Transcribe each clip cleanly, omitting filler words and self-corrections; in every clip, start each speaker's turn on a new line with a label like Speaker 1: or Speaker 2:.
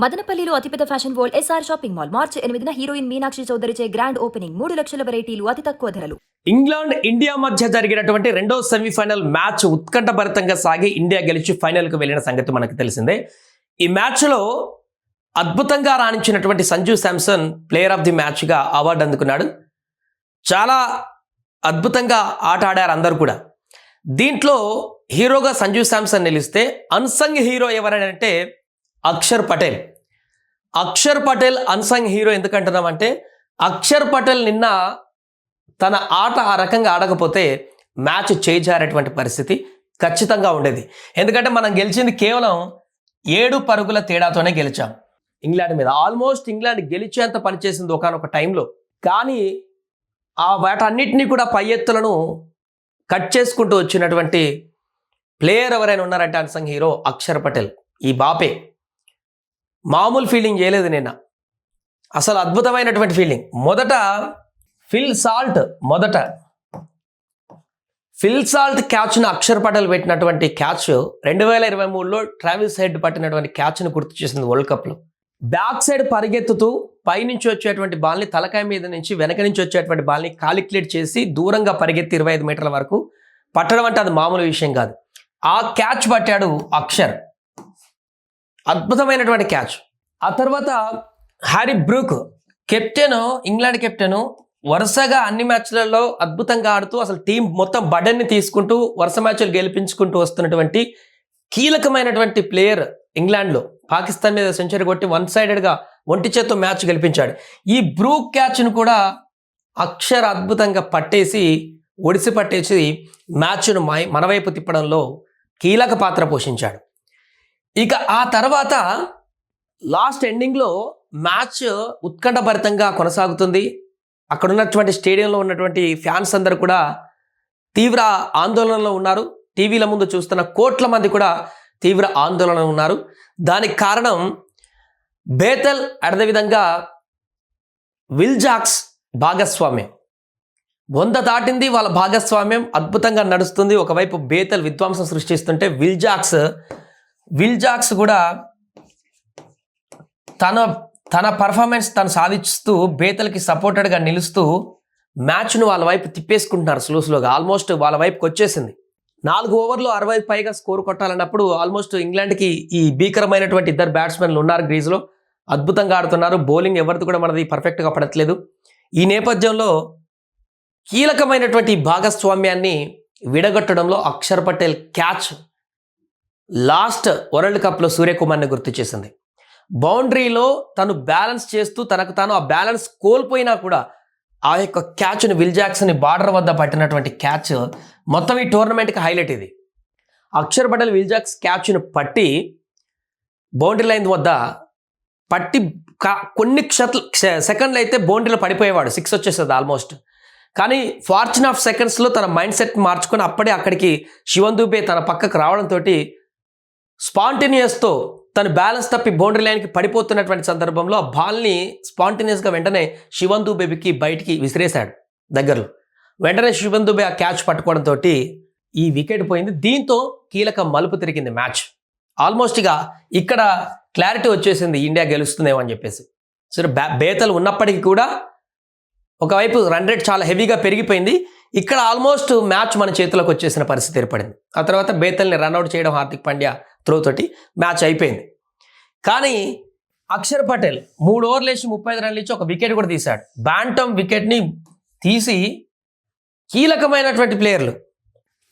Speaker 1: మదనపల్లిలో అతిపెద్ద fashion world SR shopping mall మార్చి 8న హీరోయిన్ మీనాక్షి చౌదరిచే గ్రాండ్ ఓపెనింగ్ 3 లక్షల వెరైటీలు అతి తక్కువ ధరలు.
Speaker 2: ఇంగ్లాండ్ ఇండియా మధ్య జరిగినటువంటి రెండో సెమీఫైనల్ మ్యాచ్ ఉత్కంఠభరితంగా సాగి ఇండియా గెలిచి ఫైనల్కు వెళ్ళిన సంగతి మనకు తెలిసిందే. ఈ మ్యాచ్లో అద్భుతంగా రాణించినటువంటి Sanju Samson player of the మ్యాచ్గా అవార్డు అందుకున్నాడు. చాలా అద్భుతంగా ఆట ఆడారు అందరూ కూడా. దీంట్లో హీరోగా సంజు శాంసన్ నిలిస్తే అన్సంగ్ హీరో ఎవరంటే అక్షర్ పటేల్. అక్షర్ పటేల్ అన్సంగ్ హీరో ఎందుకంటున్నామంటే అక్షర్ పటేల్ నిన్న తన ఆట ఆ రకంగా ఆడకపోతే మ్యాచ్ చేజారేటువంటి పరిస్థితి ఖచ్చితంగా ఉండేది. ఎందుకంటే మనం గెలిచింది కేవలం 7 పరుగుల తేడాతోనే గెలిచాం ఇంగ్లాండ్ మీద. ఆల్మోస్ట్ ఇంగ్లాండ్ గెలిచేంత పనిచేసింది ఒకనొక టైంలో. కానీ ఆ వాటన్నిటినీ కూడా పై ఎత్తులను కట్ చేసుకుంటూ వచ్చినటువంటి ప్లేయర్ ఎవరైనా ఉన్నారంటే అన్సంగ్ హీరో అక్షర్ పటేల్. ఈ బాపే మామూలు ఫీలింగ్ చేయలేదు నిన్న, అసలు అద్భుతమైనటువంటి ఫీలింగ్. మొదట ఫిల్ సాల్ట్ క్యాచ్ను అక్షర్ పటేల్ పెట్టినటువంటి క్యాచ్ 2023లో ట్రావిస్ హెడ్ పట్టినటువంటి క్యాచ్ను గుర్తు చేసింది వరల్డ్ కప్లో. బ్యాక్ సైడ్ పరిగెత్తుతూ పైనుంచి వచ్చేటువంటి బాల్ని తలకాయ మీద నుంచి వెనక నుంచి వచ్చేటువంటి బాల్ని కాలిక్యులేట్ చేసి దూరంగా పరిగెత్తి 25 మీటర్ల వరకు పట్టడం అంటే అది మామూలు విషయం కాదు. ఆ క్యాచ్ పట్టాడు అక్షర్, అద్భుతమైనటువంటి క్యాచ్. ఆ తర్వాత Harry Brook captain, England captain, వరుసగా అన్ని మ్యాచ్లలో అద్భుతంగా ఆడుతూ అసలు టీం మొత్తం బడన్ని తీసుకుంటూ వరుస మ్యాచ్లు గెలిపించుకుంటూ వస్తున్నటువంటి కీలకమైనటువంటి ప్లేయర్. ఇంగ్లాండ్లో పాకిస్తాన్ మీద సెంచరీ కొట్టి వన్ సైడెడ్గా ఒంటి చేత్తో మ్యాచ్ గెలిపించాడు. ఈ బ్రూక్ క్యాచ్ను కూడా అక్షర్ అద్భుతంగా పట్టేసి ఒడిసి పట్టేసి మ్యాచ్ను మన వైపు తిప్పడంలో కీలక పాత్ర పోషించాడు. ఇక ఆ తర్వాత లాస్ట్ ఎండింగ్లో మ్యాచ్ ఉత్కంఠభరితంగా కొనసాగుతుంది. అక్కడ ఉన్నటువంటి స్టేడియంలో ఉన్నటువంటి ఫ్యాన్స్ అందరూ కూడా తీవ్ర ఆందోళనలో ఉన్నారు. టీవీల ముందు చూస్తున్న కోట్ల మంది కూడా తీవ్ర ఆందోళన ఉన్నారు. దానికి కారణం బేతల్, అదేవిధంగా విల్ జాక్స్ భాగస్వామ్యం 100 దాటింది. వాళ్ళ భాగస్వామ్యం అద్భుతంగా నడుస్తుంది. ఒకవైపు బేతల్ విధ్వంసం సృష్టిస్తుంటే విల్ జాక్స్ కూడా తన పర్ఫార్మెన్స్ తను సాధిస్తూ బేతల్కి సపోర్టెడ్గా నిలుస్తూ మ్యాచ్ను వాళ్ళ వైపు తిప్పేసుకుంటున్నారు స్లోగా. ఆల్మోస్ట్ వాళ్ళ వైపుకి వచ్చేసింది. 4 ఓవర్లో 60 పైగా స్కోర్ కొట్టాలన్నప్పుడు ఆల్మోస్ట్ ఇంగ్లాండ్కి ఈ భీకరమైనటువంటి 2 బ్యాట్స్మెన్లు ఉన్నారు గ్రీజ్లో, అద్భుతంగా ఆడుతున్నారు. బౌలింగ్ ఎవరిది కూడా మనది పర్ఫెక్ట్గా పడట్లేదు. ఈ నేపథ్యంలో కీలకమైనటువంటి భాగస్వామ్యాన్ని విడగొట్టడంలో Akshar Patel catch last world కప్లో సూర్యకుమార్ని గుర్తు చేసింది. బౌండరీలో తను బ్యాలెన్స్ చేస్తూ తనకు తాను ఆ బ్యాలెన్స్ కోల్పోయినా కూడా ఆ యొక్క క్యాచ్ని విల్ జాక్స్ని బార్డర్ వద్ద పట్టినటువంటి క్యాచ్ మొత్తం ఈ టోర్నమెంట్కి హైలైట్. ఇది అక్షర్ పటేల్ విల్ జాక్స్ క్యాచ్ను పట్టి బౌండరీ లైన్ వద్ద పట్టి కొన్ని సెకండ్లు అయితే బౌండరీలో పడిపోయేవాడు, 6 వచ్చేస్తుంది ఆల్మోస్ట్. కానీ ఫార్చ్యూన్ ఆఫ్ సెకండ్స్లో తన మైండ్ సెట్ మార్చుకొని అప్పుడే అక్కడికి శివన్ దూబే తన పక్కకు రావడంతో స్పాంటేనియస్తో తను బ్యాలెన్స్ తప్పి బౌండరీ లైన్కి పడిపోతున్నటువంటి సందర్భంలో ఆ బాల్ని స్పాంటేనియస్గా వెంటనే శివన్ దూబేకి బయటికి విసిరేశాడు దగ్గరలో. వెంటనే శివన్ దూబే ఆ క్యాచ్ పట్టుకోవడంతో ఈ వికెట్ పోయింది. దీంతో కీలక మలుపు తిరిగింది మ్యాచ్. ఆల్మోస్ట్ ఇక్కడ క్లారిటీ వచ్చేసింది ఇండియా గెలుస్తుందేమో అని చెప్పేసి. సరే, బేతలు ఉన్నప్పటికీ కూడా ఒకవైపు రన్ రేట్ చాలా హెవీగా పెరిగిపోయింది. ఇక్కడ ఆల్మోస్ట్ మ్యాచ్ మన చేతిలోకి వచ్చేసిన పరిస్థితి ఏర్పడింది. ఆ తర్వాత బేతల్ని రన్అట్ చేయడం హార్దిక్ పాండ్యా త్రో తోటి మ్యాచ్ అయిపోయింది. కానీ అక్షర్ పటేల్ 3 ఓవర్లు వేసి 35 రన్లు ఇచ్చి ఒక వికెట్ కూడా తీశాడు. బ్యాంటమ్ వికెట్ని తీసి కీలకమైనటువంటి ప్లేయర్లు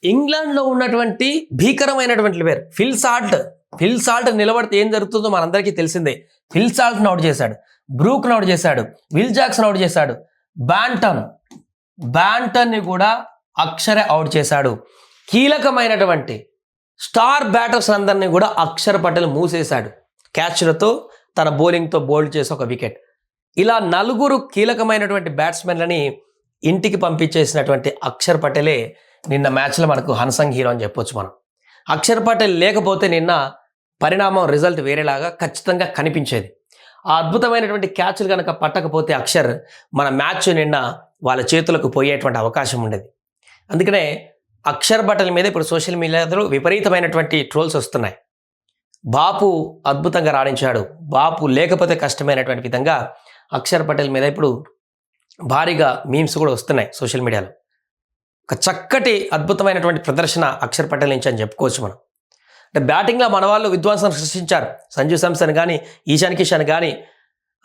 Speaker 2: ఇంగ్లాండ్లో ఉన్నటువంటి భీకరమైనటువంటి ప్లేయర్ ఫిల్ సాల్ట్ నిలబడితే ఏం జరుగుతుందో మనందరికీ తెలిసిందే. ఫిల్ సాల్ట్ని అవుట్ చేశాడు, బ్రూక్ని అవుట్ చేశాడు, విల్ జాక్స్ని అవుట్ చేశాడు, బ్యాంటన్ని కూడా అక్షరే అవుట్ చేశాడు. కీలకమైనటువంటి స్టార్ బ్యాటర్స్ అందరినీ కూడా అక్షర్ పటేల్ మూసేశాడు క్యాచ్లతో, తన బౌలింగ్తో బౌల్డ్ చేసి ఒక వికెట్. ఇలా 4 కీలకమైనటువంటి బ్యాట్స్మెన్లని ఇంటికి పంపించేసినటువంటి అక్షర్ పటేలే నిన్న మ్యాచ్లో మనకు అన్సంగ్ హీరో అని చెప్పొచ్చు మనం. అక్షర్ పటేల్ లేకపోతే నిన్న పరిణామం రిజల్ట్ వేరేలాగా ఖచ్చితంగా కనిపించేది. ఆ అద్భుతమైనటువంటి క్యాచ్లు కనుక పట్టకపోతే అక్షర్ మన మ్యాచ్ నిన్న వాళ్ళ చేతులకు పోయేటువంటి అవకాశం ఉండేది. అందుకనే అక్షర్ పటేల్ మీద ఇప్పుడు సోషల్ మీడియాలో విపరీతమైనటువంటి ట్రోల్స్ వస్తున్నాయి. బాపు అద్భుతంగా రాణించాడు, బాపు లేకపోతే కష్టమైనటువంటి విధంగా అక్షర్ పటేల్ మీద ఇప్పుడు భారీగా మీమ్స్ కూడా వస్తున్నాయి సోషల్ మీడియాలో. ఒక చక్కటి అద్భుతమైనటువంటి ప్రదర్శన అక్షర్ పటేల్ నుంచి అని చెప్పుకోవచ్చు మనం. అంటే బ్యాటింగ్లో మన వాళ్ళు విధ్వంసం సృష్టించారు. సంజు శాంసన్ కానీ, ఈశాన్ కిషన్ కానీ,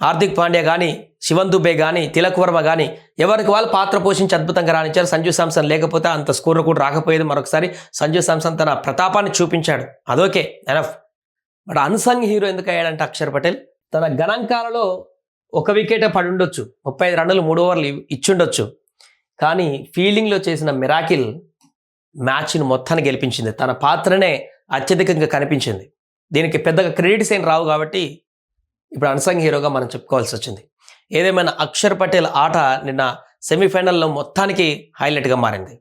Speaker 2: హార్దిక్ పాండ్యా కానీ, శివన్ దుబే కానీ, తిలక్ వర్మ కానీ ఎవరికి వాళ్ళు పాత్ర పోషించి అద్భుతంగా రాణించారు. సంజు శాంసన్ లేకపోతే అంత స్కోర్ కూడా రాకపోయేది. మరొకసారి సంజు శాంసన్ తన ప్రతాపాన్ని చూపించాడు, అదోకే ఎనఫ్. బట్ అన్సంగ్ హీరో ఎందుకు అయ్యాడంటే అక్షర్ పటేల్ తన గణాంకాలలో 1 వికెటే పడి ఉండొచ్చు, 35 రన్నులు 3 ఓవర్లు ఇచ్చుండొచ్చు, కానీ ఫీల్డింగ్లో చేసిన మిరాకిల్ మ్యాచ్ని మొత్తాన్ని గెలిపించింది. తన పాత్రనే అత్యధికంగా కనిపించింది. దీనికి పెద్దగా క్రెడిట్స్ ఏం రావు కాబట్టి ఇప్పుడు అన్సంగ్ హీరోగా మనం చెప్పుకోవాల్సి వచ్చింది. ఏదేమైనా అక్షర్ పటేల్ ఆట నిన్న సెమీఫైనల్లో మొత్తానికి హైలైట్గా మారింది.